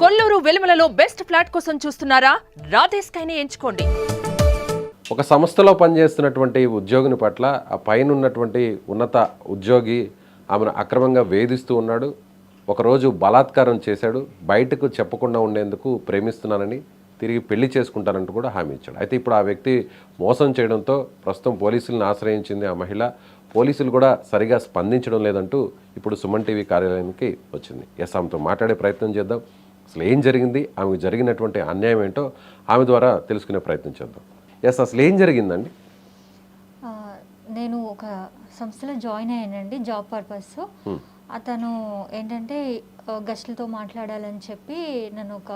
Kolluru వెలుమలలో best flat కోసం చూస్తున్నారా? రాధే స్కైని ఎంచుకోండి. ఒక సంస్థలో పనిచేస్తున్నటువంటి ఉద్యోగిని పట్ల ఆ పైన ఉన్నటువంటి ఉన్నత ఉద్యోగి ఆమెను అక్రమంగా వేధిస్తూ ఉన్నాడు. ఒకరోజు బలాత్కారం చేశాడు. బయటకు చెప్పకుండా ఉండేందుకు ప్రేమిస్తున్నానని, తిరిగి పెళ్లి చేసుకుంటానంటూ కూడా హామీ ఇచ్చాడు. అయితే ఇప్పుడు ఆ వ్యక్తి మోసం చేయడంతో ప్రస్తుతం పోలీసులను ఆశ్రయించింది ఆ మహిళ. పోలీసులు కూడా సరిగా స్పందించడం లేదంటూ ఇప్పుడు సుమన్ టీవీ కార్యాలయానికి వచ్చింది. ఎస్, ఆమెతో మాట్లాడే ప్రయత్నం చేద్దాం. అసలు ఏం జరిగింది, ఆమెకు జరిగినటువంటి అన్యాయం ఏంటో ఆమె ద్వారా తెలుసుకునే ప్రయత్నం చేద్దాం. ఎస్, అసలు ఏం జరిగిందండి? నేను ఒక సంస్థలో జాయిన్ అయ్యానండి, జాబ్ పర్పస్. అతను ఏంటంటే గెస్టులతో మాట్లాడాలని చెప్పి నన్ను ఒక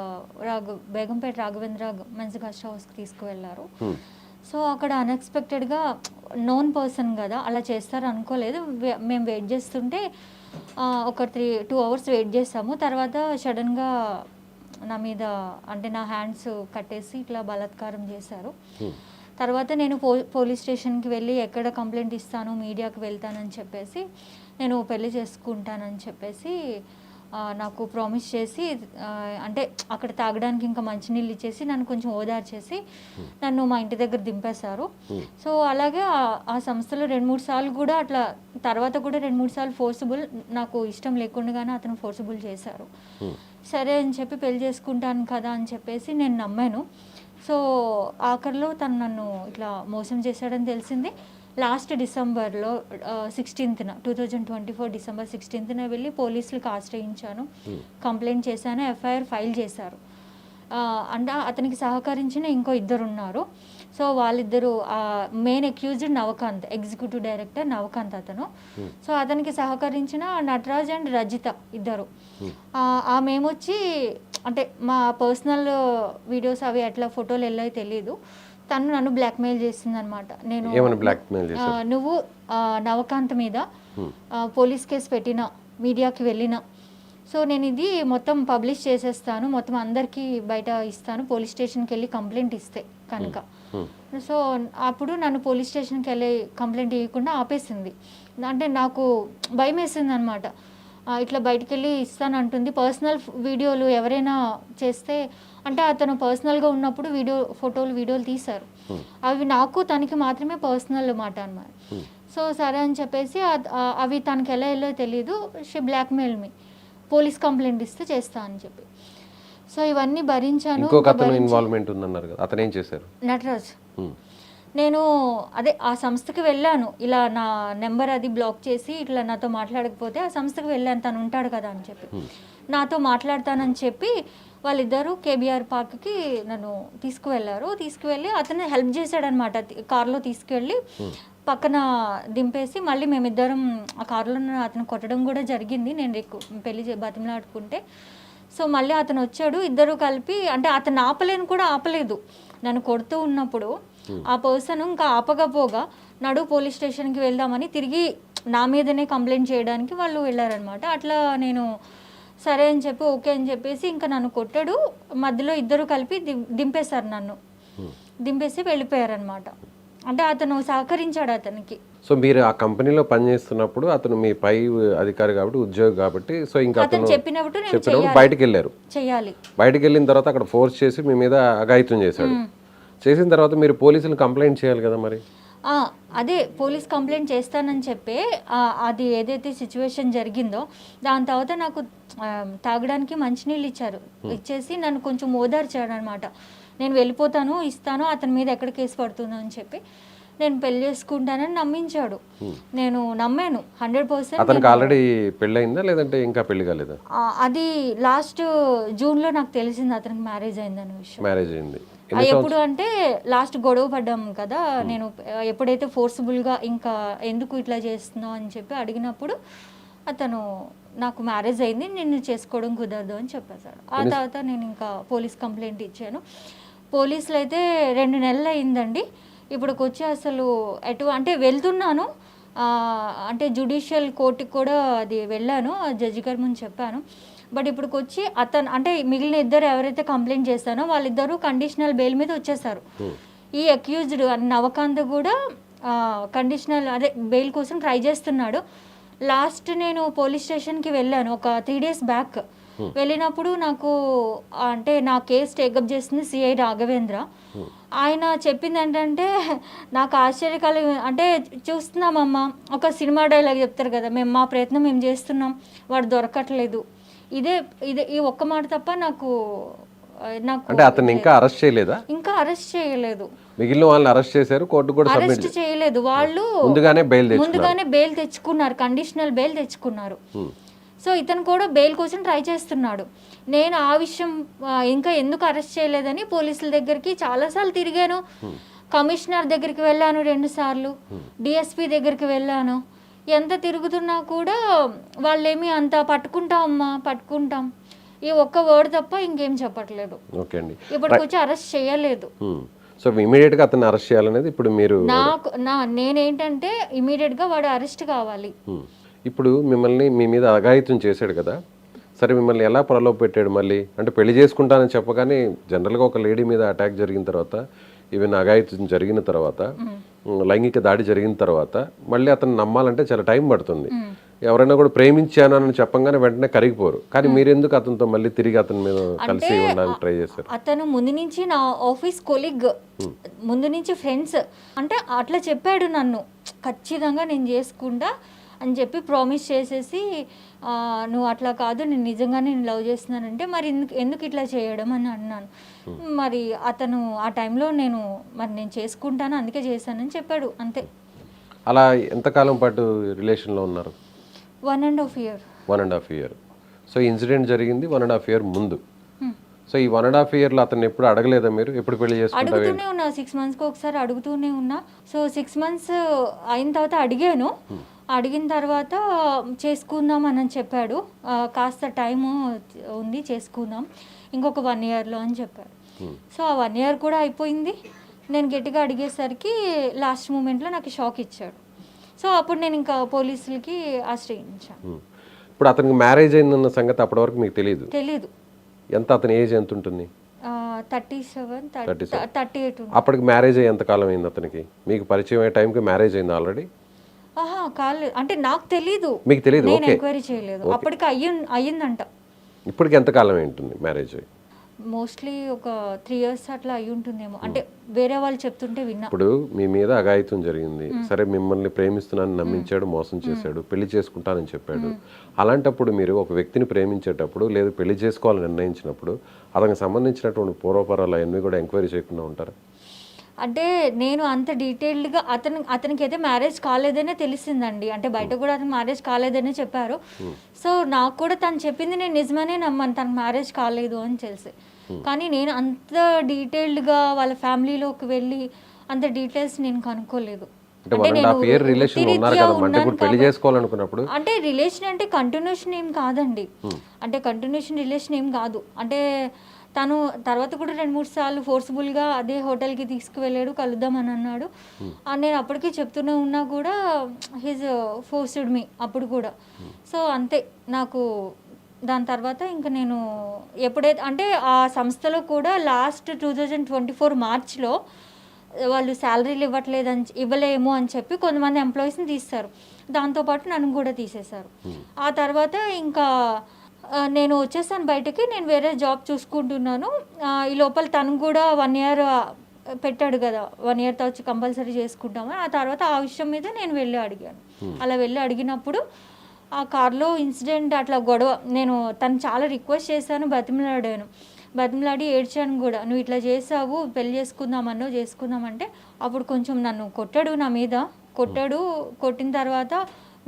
బేగంపేట రాఘవేంద్ర మెన్స్ గెస్ట్ హౌస్కి తీసుకువెళ్ళారు. సో అక్కడ అన్ఎక్స్పెక్టెడ్గా నోన్ పర్సన్ కదా, అలా చేస్తారు అనుకోలేదు. మేము వెయిట్ చేస్తుంటే ఒక 2 hours వెయిట్ చేసాము. తర్వాత సడన్గా నా మీద అంటే నా హ్యాండ్స్ కట్టేసి ఇట్లా బలాత్కారం చేశారు. తర్వాత నేను పోలీస్ స్టేషన్కి వెళ్ళి ఎక్కడ కంప్లైంట్ ఇస్తాను, మీడియాకి వెళ్తానని చెప్పేసి, నేను పెళ్లి చేసుకుంటానని చెప్పేసి నాకు ప్రామిస్ చేసి, అంటే అక్కడ తాగడానికి ఇంకా మంచినీళ్ళు ఇచ్చేసి నన్ను కొంచెం ఓదార్చేసి నన్ను మా ఇంటి దగ్గర దింపేశారు. సో అలాగే ఆ సంస్థలో 2-3 సార్లు కూడా అట్లా, తర్వాత కూడా 2-3 సార్లు ఫోర్సిబుల్, నాకు ఇష్టం లేకుండానే అతను ఫోర్సిబుల్ చేశారు. సరే అని చెప్పి పెళ్లి చేసుకుంటాను కదా అని చెప్పేసి నేను నమ్మాను. సో ఆఖరిలో తను నన్ను ఇట్లా మోసం చేశాడని తెలిసింది. లాస్ట్ డిసెంబర్లో 16th 2024 డిసెంబర్ 16th వెళ్ళి పోలీసులకు ఆశ్రయించాను, కంప్లైంట్ చేశాను, ఎఫ్ఐఆర్ ఫైల్ చేశారు. అంటే అతనికి సహకరించిన ఇంకో 2 ఉన్నారు. సో వాళ్ళిద్దరు, main accused Navakanth, executive director Navakanth అతను. సో అతనికి సహకరించిన నటరాజ్ అండ్ రజిత ఇద్దరు. మేమొచ్చి అంటే మా పర్సనల్ వీడియోస్ అవి ఎట్లా ఫోటోలు వెళ్ళాయో తెలీదు. తను నన్ను బ్లాక్మెయిల్ చేసింది అనమాట. నేను నువ్వు నవకాంత్ మీద పోలీస్ కేసు పెట్టినా, మీడియాకి వెళ్ళినా, సో నేను ఇది మొత్తం పబ్లిష్ చేసేస్తాను, మొత్తం అందరికీ బయట ఇస్తాను, పోలీస్ స్టేషన్కి వెళ్ళి కంప్లైంట్ ఇస్తే కనుక. సో అప్పుడు నన్ను పోలీస్ స్టేషన్కి వెళ్ళి కంప్లైంట్ ఇవ్వకుండా ఆపేసింది. అంటే నాకు భయం వేసింది అనమాట. ఇట్లా బయటికి వెళ్ళి ఇస్తానంటుంది. పర్సనల్ వీడియోలు ఎవరైనా చేస్తే, అంటే అతను పర్సనల్గా ఉన్నప్పుడు వీడియోలు తీశారు. అవి నాకు తనకి మాత్రమే పర్సనల్ మాట అన్నమాట. సో సరే అని చెప్పేసి అవి తనకి ఎలా వెళ్ళో తెలీదు. She blackmail me, police complaint ఇస్తే చేస్తా అని చెప్పి. సో ఇవన్నీ భరించాను. నటరాజ్, నేను అదే ఆ సంస్థకి వెళ్ళాను. ఇలా నా నెంబర్ అది బ్లాక్ చేసి ఇట్లా నాతో మాట్లాడకపోతే ఆ సంస్థకి వెళ్ళాను, తను ఉంటాడు కదా అని చెప్పి. నాతో మాట్లాడతానని చెప్పి వాళ్ళిద్దరూ కేబీఆర్ పార్క్కి నన్ను తీసుకువెళ్ళి అతను హెల్ప్ చేశాడనమాట. కార్లో తీసుకువెళ్ళి పక్కన దింపేసి మళ్ళీ మేమిద్దరం ఆ కార్లో అతను కొట్టడం కూడా జరిగింది. నేను పెళ్లి బతిమలాడుకుంటే, సో మళ్ళీ అతను వచ్చాడు, ఇద్దరు కలిపి, అంటే అతను ఆపలేదు. నన్ను కొడుతూ ఉన్నప్పుడు ఆ పర్సన్ ఇంకా ఆపకపోగా నడు పోలీస్ స్టేషన్కి వెళ్దామని తిరిగి నా మీదనే కంప్లైంట్ చేయడానికి వాళ్ళు వెళ్ళారనమాట. అట్లా నేను సరే అని చెప్పి ఓకే అని చెప్పేసి ఇంకా నన్ను కొట్టాడు. మధ్యలో ఇద్దరు కలిపి దింపేశారు, నన్ను దింపేసి వెళ్ళిపోయారనమాట. అంటే అతను సహకరించాడు అతనికి. సో మీరు ఆ కంపెనీలో పనిచేస్తున్నప్పుడు అతను మీ పై అధికారి కాబట్టి, ఉద్యోగి కాబట్టి, సో ఇంకా అతను చెప్పినప్పుడు బయటకు వెళ్ళారు. బయటకు వెళ్ళిన తర్వాత అక్కడ ఫోర్స్ చేసి మీ మీద అఘాయిత్యం చేశాడు. చేసిన తర్వాత మీరు పోలీసులను కంప్లైంట్ చేయాలి కదా మరి? అదే పోలీస్ కంప్లైంట్ చేస్తానని చెప్పి అది ఏదైతే సిచ్యువేషన్ జరిగిందో దాని తర్వాత నాకు తాగడానికి మంచినీళ్ళు ఇచ్చేసి నన్ను కొంచెం ఓదార్చాడు అనమాట. నేను వెళ్ళిపోతాను, ఇస్తాను, అతని మీద ఎక్కడ కేసు పడుతుందో అని చెప్పి నేను పెళ్లి చేసుకుంటానని నమ్మించాడు. నేను నమ్మాను 100%. అతనికి ఆల్రెడీ పెళ్ళయిందా లేదంటే ఇంకా పెళ్లి కాలేదా? అది లాస్ట్ జూన్లో నాకు తెలిసింది అతనికి మ్యారేజ్ అయిందనే విషయం. మ్యారేజ్ అయింది ఎప్పుడు అంటే లాస్ట్ గొడవ పడ్డాం కదా, నేను ఎప్పుడైతే ఫోర్స్ఫుల్గా ఇంకా ఎందుకు ఇట్లా చేస్తున్నావు అని చెప్పి అడిగినప్పుడు అతను నాకు మ్యారేజ్ అయింది, నిన్ను చేసుకోవడం కుదరదు అని చెప్పేశాడు. ఆ తర్వాత నేను ఇంకా పోలీస్ కంప్లైంట్ ఇచ్చాను. పోలీసులు అయితే 2 నెలలు అయిందండి. ఇప్పటికి వచ్చి అసలు అంటే వెళ్తున్నాను, అంటే జ్యుడిషియల్ కోర్టుకి కూడా అది వెళ్ళాను, జడ్జి గారి ముందు చెప్పాను. బట్ ఇప్పటికి వచ్చి అతను, అంటే మిగిలిన ఇద్దరు ఎవరైతే కంప్లైంట్ చేస్తానో వాళ్ళిద్దరూ కండిషనల్ బెయిల్ మీద వచ్చేసారు. ఈ అక్యూజ్డ్ నవకాంత్ కూడా కండిషనల్ అదే బెయిల్ కోసం ట్రై చేస్తున్నాడు. లాస్ట్ నేను పోలీస్ స్టేషన్కి వెళ్ళాను ఒక 3 days బ్యాక్. వెళ్ళినప్పుడు నాకు అంటే నా కేసు టేకప్ చేసింది సిఐ రాఘవేంద్ర. ఆయన చెప్పింది ఏంటంటే నాకు ఆశ్చర్యకాలం, అంటే చూస్తున్నామమ్మా, ఒక సినిమా డైలాగ్ చెప్తారు కదా, మేము మా ప్రయత్నం మేము చేస్తున్నాం, వాడు దొరకట్లేదు, ఇదే ఇదే ఈ ఒక్క మాట తప్ప నాకు అంటే అతను ఇంకా అరెస్ట్ చేయలేదా? ఇంకా అరెస్ట్ చేయలేదు. మిగిలిన వాళ్ళని అరెస్ట్ చేశారు, కోర్టు కూడా అరెస్ట్ చేయలేదు. వాళ్ళు ముందుగానే బెయిల్ తెచ్చుకున్నారు, కండిషనల్ బెయిల్ తెచ్చుకున్నారు. సో ఇతను కూడా బెయిల్ కోసం ట్రై చేస్తున్నాడు. నేను ఆ విషయం ఇంకా ఎందుకు అరెస్ట్ చేయలేదని పోలీసుల దగ్గరికి చాలాసార్లు తిరిగాను. కమిషనర్ దగ్గరికి వెళ్ళాను 2 సార్లు, డిఎస్పీ దగ్గరికి వెళ్ళాను. ఎంత తిరుగుతున్నా కూడా వాళ్ళేమి అంత పట్టుకుంటాం ఈ ఒక్క వర్డ్ తప్ప ఇంకేం చెప్పట్లేదు. ఇప్పటికి వచ్చి అరెస్ట్ చేయలేదు. సో ఇమీడియట్ గా అతన్ని అరెస్ట్ చేయాలనేది ఇప్పుడు మీరు నేనేంటంటే ఇమీడియట్ గా వాడు అరెస్ట్ కావాలి. ఇప్పుడు మిమ్మల్ని మీ మీద అఘాయిత్యం చేశాడు కదా, సరే మిమ్మల్ని ఎలా ప్రలోభ పెట్టాడు మళ్ళీ? అంటే పెళ్లి చేసుకుంటానని చెప్పగానే జనరల్గా ఒక లేడీ మీద అటాక్ జరిగిన తర్వాత, ఈవెన్ అఘాయిత్యం జరిగిన తర్వాత, లైంగిక దాడి జరిగిన తర్వాత మళ్ళీ అతను నమ్మాలంటే చాలా టైం పడుతుంది. ఎవరైనా కూడా ప్రేమించాను అని చెప్పగానే వెంటనే కరిగిపోరు. కానీ మీరెందుకు అతనితో మళ్ళీ తిరిగి అతని మీద కలిసి ఉండాలని ట్రై చేశారు? అతను ముందు నుంచి నా ఆఫీస్ కొలీగ్, ముందు నుంచి ఫ్రెండ్స్, అంటే అట్లా చెప్పాడు నన్ను, ఖచ్చితంగా నేను చేసుకుంటా అని చెప్పి ప్రామిస్ చేసేసి, నువ్వు అట్లా కాదు, నేను నిజంగానే నేను లవ్ చేస్తున్నానంటే మరి ఎందుకు ఇట్లా చేయడం అని అన్నాను. మరి అతను ఆ టైంలో నేను చేసుకుంటాను అందుకే చేశానని చెప్పాడు, అంతే. అలా ఎంతకాలం పాటు రిలేషన్లో ఉన్నారు? 1.5 year. 1.5 year. సో ఇన్సిడెంట్ జరిగింది 1.5 year ముందు. సో ఈ 1.5 yearలో అతను ఎప్పుడు అడగలేదా మీరు ఎప్పుడు పెళ్లి చేసుకుంటారు? అడుగుతూనే ఉన్నా, 6 monthsకి ఒకసారి అడుగుతూనే ఉన్నా. సో 6 months అయిన తర్వాత అడిగాను. అడిగిన తర్వాత చేసుకుందాం అని చెప్పాడు, కాస్త టైము ఉంది చేసుకుందాం ఇంకొక 1 yearలో అని చెప్పాడు. సో ఆ 1 year కూడా అయిపోయింది. నేను గట్టిగా అడిగేసరికి లాస్ట్ మూమెంట్లో నాకు షాక్ ఇచ్చాడు. సో అప్పుడు నేను ఇంకా పోలీసులకి ఆశ్రయించాను. ఇప్పుడు అతనికి మ్యారేజ్ అయిందన్న సంగతి అప్పటి వరకు మీకు తెలీదు? ఎంత అతని ఏజ్ ఎంత ఉంటుంది? 37, 38. అప్పటికి మ్యారేజ్ అయ్యి ఎంత కాలం అయింది అతనికి? మీకు పరిచయం అయ్యే టైంకి మ్యారేజ్ అయింది ఆల్రెడీ? కాలేదు, అంటే నాకు తెలీదు, మీకు తెలీదు, నేను ఎంక్వైరీ చేయలేదు. అప్పటికి అయ్యిందంట. ఇప్పటికి ఎంత కాలం ఏంటుంది మ్యారేజ్? మోస్ట్లీ ఒక 3 years అట్లా అయ్యి ఉంటుందేమో, అంటే వేరే వాళ్ళు చెప్తుంటే విన్నా. ఇప్పుడు మీ మీద అఘాయిత్యం జరిగింది, సరే మిమ్మల్ని ప్రేమిస్తున్నానని నమ్మించాడు, మోసం చేశాడు, పెళ్లి చేసుకుంటానని చెప్పాడు. అలాంటప్పుడు మీరు ఒక వ్యక్తిని ప్రేమించేటప్పుడు లేదా పెళ్లి చేసుకోవాలని నిర్ణయించినప్పుడు అతనికి సంబంధించినటువంటి పూర్వపరాలు అవన్నీ కూడా ఎంక్వైరీ చేయకుండా ఉంటారా? అంటే నేను అంత డీటెయిల్డ్గా అతనికి అయితే మ్యారేజ్ కాలేదనే తెలిసిందండి, అంటే బయట కూడా అతను మ్యారేజ్ కాలేదనే చెప్పారు. సో నాకు కూడా తను చెప్పింది నేను నిజమనే నమ్మాను, తనకు మ్యారేజ్ కాలేదు అని తెలిసి. కానీ నేను అంత డీటెయిల్డ్గా వాళ్ళ ఫ్యామిలీలోకి వెళ్ళి అంత డీటెయిల్స్ నేను కనుక్కోలేదు. అంటే రిలేషన్ అంటే కంటిన్యూషన్ ఏం కాదండి, అంటే కంటిన్యూషన్ రిలేషన్ ఏం కాదు. అంటే తను తర్వాత కూడా 2-3 సార్లు ఫోర్స్ఫుల్గా అదే హోటల్కి తీసుకువెళ్ళాడు, కలుద్దామని అన్నాడు. నేను అప్పటికీ చెప్తూనే ఉన్నా కూడా హీజ్ ఫోర్స్డ్ మీ అప్పుడు కూడా. సో అంతే, నాకు దాని తర్వాత ఇంకా నేను ఎప్పుడైతే అంటే ఆ సంస్థలో కూడా లాస్ట్ 2024 మార్చ్లో వాళ్ళు శాలరీలు ఇవ్వలేము అని చెప్పి కొంతమంది ఎంప్లాయీస్ని తీస్తారు, దాంతోపాటు నన్ను కూడా తీసేశారు. ఆ తర్వాత ఇంకా నేను వచ్చేసాను బయటకి, నేను వేరే జాబ్ చూసుకుంటున్నాను. ఈ లోపల తను కూడా 1 year పెట్టాడు కదా, 1 year వచ్చి కంపల్సరీ చేసుకుంటామని. ఆ తర్వాత ఆ విషయం మీద నేను వెళ్ళి అడిగాను. అలా వెళ్ళి అడిగినప్పుడు ఆ కార్లో ఇన్సిడెంట్ అట్లా గొడవ, నేను తను చాలా రిక్వెస్ట్ చేశాను, బతిమలాడి ఏడ్చాను కూడా, నువ్వు ఇట్లా చేసావు, పెళ్లి చేసుకుందామంటే అప్పుడు కొంచెం నన్ను కొట్టాడు, నా మీద కొట్టిన తర్వాత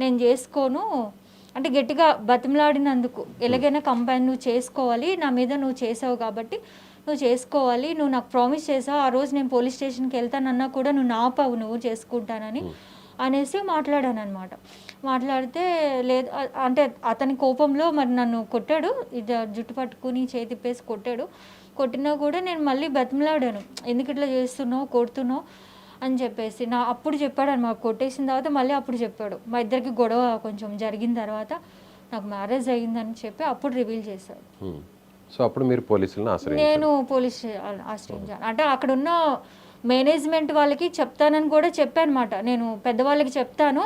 నేను చేసుకోను అంటే గట్టిగా బతిమలాడినందుకు, ఎలాగైనా కంపైన్ నువ్వు చేసుకోవాలి, నా మీద నువ్వు చేసావు కాబట్టి నువ్వు చేసుకోవాలి, నువ్వు నాకు ప్రామిస్ చేసావు, ఆ రోజు నేను పోలీస్ స్టేషన్కి వెళ్తానన్నా కూడా నువ్వు నాపావు, నువ్వు చేసుకుంటానని అనేసి మాట్లాడాను అనమాట. మాట్లాడితే లేదు అంటే అతని కోపంలో మరి నన్ను కొట్టాడు, జుట్టు పట్టుకుని చేతిప్పేసి కొట్టినా కూడా నేను మళ్ళీ బతిమలాడాను, ఎందుకు ఇట్లా చేస్తున్నావు, కొడుతున్నావు అని చెప్పేసి. అప్పుడు చెప్పాడు అనమాట, కొట్టేసిన తర్వాత మళ్ళీ అప్పుడు చెప్పాడు. మా ఇద్దరికి గొడవ కొంచెం జరిగిన తర్వాత నాకు మ్యారేజ్ అయ్యిందని చెప్పి అప్పుడు రివీల్ చేశాడు. సో అప్పుడు మీరు పోలీసులను నేను పోలీస్ ఆశ్రయించాను. అంటే అక్కడున్న మేనేజ్మెంట్ వాళ్ళకి చెప్తానని కూడా చెప్పానమాట, నేను పెద్దవాళ్ళకి చెప్తాను,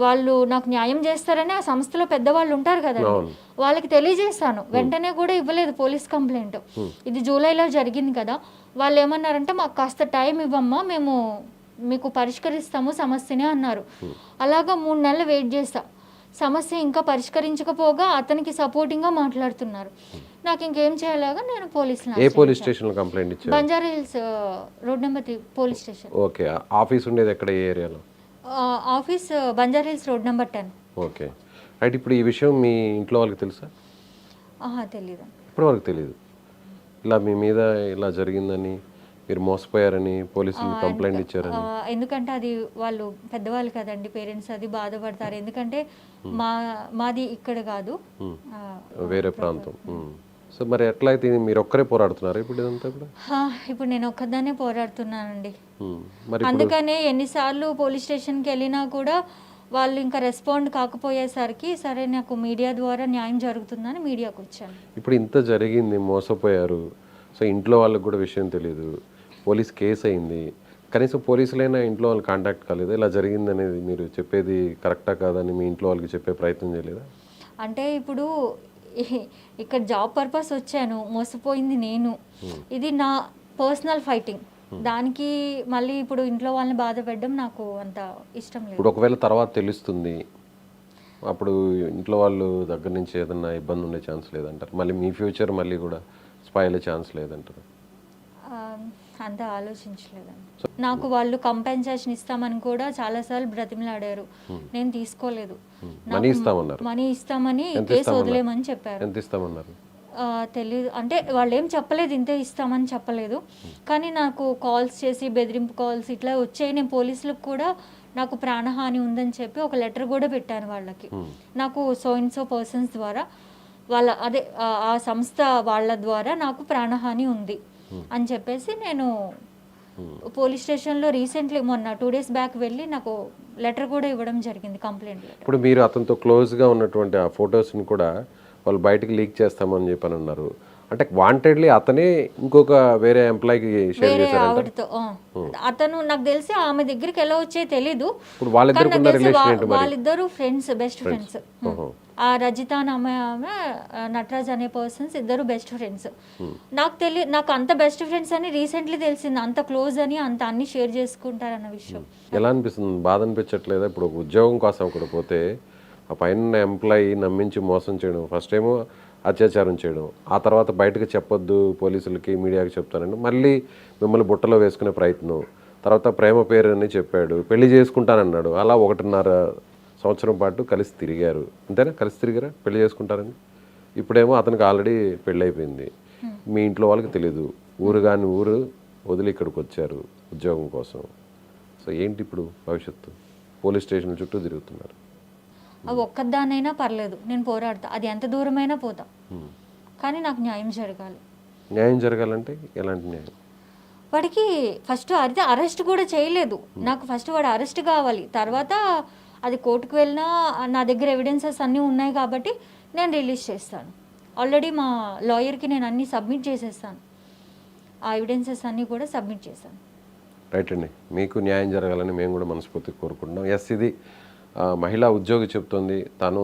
వాళ్ళు నాకు న్యాయం చేస్తారని ఆ సంస్థలో పెద్దవాళ్ళు ఉంటారు కదండి, వాళ్ళకి తెలియజేస్తాను. వెంటనే కూడా ఇవ్వలేదు పోలీస్ కంప్లైంట్. ఇది జూలైలో జరిగింది కదా. వాళ్ళు ఏమన్నారంటే మాకు కాస్త టైం ఇవ్వమ్మా, మేము మీకు పరిష్కరిస్తాము సమస్యని అన్నారు. అలాగా 3 నెలలు వెయిట్ చేస్తా. సమస్య ఇంకా పరిష్కరించకపోగా అతనికి సపోర్టింగ్గా మాట్లాడుతున్నారు. నాకు ఇంకేం చేయలేగా నేను పోలీస్ స్టేషన్లో కంప్లైంట్ ఇచ్చారు? Banjara hills road number 3 police station. Okay, office ఉండేది ఎక్కడ, ఏ ఏరియాలో? Office Banjara hills road number 10. Okay right. ఇప్పుడు ఈ విషయం మీ ఇంట్లో వాళ్ళకి తెలుసా? తెలీదు. ఇప్పుడు వాళ్ళకి తెలియదు ఇలా మీ మీద ఇలా జరిగిందని, మీరు మోసపోయారని పోలీసులు కంప్లైంట్ ఇచ్చారని? ఎందుకంటే అది వాళ్ళు పెద్దవాళ్ళు కదండి, పేరెంట్స్, అది బాధపడతారు. ఎందుకంటే మాది ఇక్కడ కాదు, వేరే ప్రాంతం. సో మరి ఎట్లా అయితే మీరు ఒక్కరే పోరాడుతున్నారు ఇప్పుడు ఇదంతా కూడా? ఇప్పుడు నేను ఒక్కదాన్నే పోరాడుతున్నానండి. అందుకనే ఎన్నిసార్లు పోలీస్ స్టేషన్కి వెళ్ళినా కూడా వాళ్ళు ఇంకా రెస్పాండ్ కాకపోయేసరికి సరే నాకు మీడియా ద్వారా న్యాయం జరుగుతుందని మీడియాకు వచ్చాను. ఇప్పుడు ఇంత జరిగింది, మోసపోయారు, సో ఇంట్లో వాళ్ళకి కూడా విషయం తెలియదు, పోలీస్ కేసు అయింది, కనీసం పోలీసులైనా ఇంట్లో వాళ్ళు కాంటాక్ట్ కాలేదు, ఇలా జరిగింది అనేది మీరు చెప్పేది కరెక్టా కాదని మీ ఇంట్లో వాళ్ళకి చెప్పే ప్రయత్నం చేయలేదా? అంటే ఇప్పుడు ఇక్కడ జాబ్ పర్పస్ వచ్చాను, మోసపోయింది నేను, ఇది నా పర్సనల్ ఫైటింగ్. దానికి మళ్ళీ ఇప్పుడు ఇంట్లో వాళ్ళని బాధ పెట్టడం నాకు అంత ఇష్టం లేదు. ఇప్పుడు ఒకవేళ తర్వాత తెలుస్తుంది, అప్పుడు ఇంట్లో వాళ్ళు దగ్గర నుంచి ఏదన్నా ఇబ్బంది ఉండే ఛాన్స్ లేదంటారు? మళ్ళీ మీ ఫ్యూచర్ మళ్ళీ కూడా స్పాయిల్ అయ్యే ఛాన్స్ లేదంటారు? అంత ఆలోచించలేదండి. నాకు వాళ్ళు కంపెన్సేషన్ ఇస్తామని కూడా చాలాసార్లు బ్రతిమలాడారు, నేను తీసుకోలేదు. మనీ ఇస్తామని కేసు వదిలేమని చెప్పారు. ఎంత ఇస్తామన్నారు? తెలీదు, అంటే వాళ్ళు ఏం చెప్పలేదు, ఇంతే ఇస్తామని చెప్పలేదు. కానీ నాకు కాల్స్ చేసి బెదిరింపు కాల్స్ ఇట్లా వచ్చాయి. నేను పోలీసులకు కూడా నాకు ప్రాణహాని ఉందని చెప్పి ఒక లెటర్ కూడా పెట్టాను వాళ్ళకి. నాకు సో అండ్ సో పర్సన్స్ ద్వారా వాళ్ళ అదే ఆ సంస్థ వాళ్ళ ద్వారా నాకు ప్రాణహాని ఉంది అని చెప్పేసి నేను పోలీస్ స్టేషన్లో రీసెంట్లీ మొన్న 2 days బ్యాక్ వెళ్ళి నాకు లెటర్ కూడా ఇవ్వడం జరిగింది, కంప్లైంట్ లెటర్. ఇప్పుడు మీరు అతనితో క్లోజ్గా ఉన్నటువంటి ఆ ఫొటోస్ని కూడా వాళ్ళు బయటకు లీక్ చేస్తామని చెప్పని అన్నారు. అంటే వాంటెడ్లీ అతనే ఇంకొక వేరే ఎంప్లాయీకి షేర్ చేశారంట. అతను నాకు తెలిసి ఆమె దగ్గరికి ఎలా వచ్చే తెలీదు. ఇప్పుడు వాళ్ళిద్దరు ఫ్రెండ్స్, బెస్ట్ ఫ్రెండ్స్. ఆ రజిత ఆమె నటరాజ్ అనే పర్సన్స్ ఇద్దరు బెస్ట్ ఫ్రెండ్స్. నాకు అంత బెస్ట్ ఫ్రెండ్స్ అని రీసెంట్లీ తెలిసింది, అంత క్లోజ్ అని, అంత అన్ని షేర్ చేసుకుంటారన్న విషయం. ఎలా అనిపిస్తుంది? బాధ అనిపించట్లేదా? ఇప్పుడు ఉద్యోగం కోసం అక్కడ పోతే ఆ పైన ఎంప్లాయీ నమ్మించి మోసం చేయడం, ఫస్ట్ ఏమో అత్యాచారం చేయడం, ఆ తర్వాత బయటకు చెప్పొద్దు పోలీసులకి, మీడియాకి చెప్తానండి, మళ్ళీ మిమ్మల్ని బుట్టలో వేసుకునే ప్రయత్నం, తర్వాత ప్రేమ పేరు అని చెప్పాడు, పెళ్లి చేసుకుంటానన్నాడు, అలా 1.5 సంవత్సరం పాటు కలిసి తిరిగారు. అంతేనా? కలిసి తిరిగారా పెళ్లి చేసుకుంటారని? ఇప్పుడేమో అతనికి ఆల్రెడీ పెళ్ళి అయిపోయింది, మీ ఇంట్లో వాళ్ళకి తెలియదు, ఊరు కాని ఊరు వదిలి ఇక్కడికి వచ్చారు ఉద్యోగం కోసం. సో ఏంటి ఇప్పుడు భవిష్యత్తు? పోలీస్ స్టేషన్ చుట్టూ తిరుగుతున్నారు. అవి ఒక్కదానైనా పర్లేదు, నేను పోరాడతా, అది ఎంత దూరమైనా పోతా, కానీ నాకు న్యాయం జరగాలి. న్యాయం జరగాలంటే ఎలాంటి న్యాయం? వాడికి ఫస్ట్ అయితే అరెస్ట్ కూడా చేయలేదు, నాకు ఫస్ట్ వాడు అరెస్ట్ కావాలి, తర్వాత అది కోర్టుకు వెళ్ళినా నా దగ్గర ఎవిడెన్సెస్ అన్నీ ఉన్నాయి కాబట్టి నేను రిలీజ్ చేస్తాను. ఆల్రెడీ మా లాయర్కి నేను అన్నీ సబ్మిట్ చేసేస్తాను, ఆ ఎవిడెన్సెస్ అన్నీ కూడా సబ్మిట్ చేశాను. రైట్ అండి, మీకు న్యాయం జరగాలని మేము కూడా మనస్ఫూర్తిగా కోరుకుంటున్నాం. ఎస్, ఇది మహిళా ఉద్యోగి చెప్తుంది. తను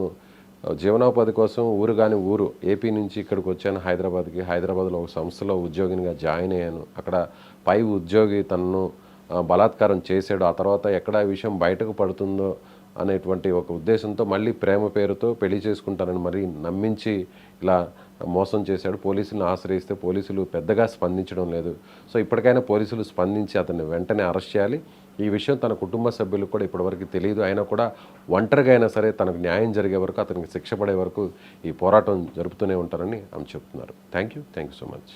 జీవనోపాధి కోసం ఊరు కాని ఊరు ఏపీ నుంచి ఇక్కడికి వచ్చాను హైదరాబాద్కి, హైదరాబాద్లో ఒక సంస్థలో ఉద్యోగినిగా జాయిన్ అయ్యాను, అక్కడ పై ఉద్యోగి తనను బలాత్కారం చేశాడు, ఆ తర్వాత ఎక్కడ ఈ విషయం బయటకు పడుతుందో అనేటువంటి ఒక ఉద్దేశంతో మళ్ళీ ప్రేమ పేరుతో పెళ్లి చేసుకుంటానని మరీ నమ్మించి ఇలా మోసం చేశాడు. పోలీసులను ఆశ్రయిస్తే పోలీసులు పెద్దగా స్పందించడం లేదు. సో ఇప్పటికైనా పోలీసులు స్పందించి అతన్ని వెంటనే అరెస్ట్ చేయాలి. ఈ విషయం తన కుటుంబ సభ్యులకు కూడా ఇప్పటివరకు తెలియదు. అయినా కూడా ఒంటరిగా అయినా సరే తనకు న్యాయం జరిగే వరకు, అతనికి శిక్ష పడే వరకు ఈ పోరాటం జరుపుతూనే ఉంటారని ఆమె చెప్తున్నారు. Thank you so much.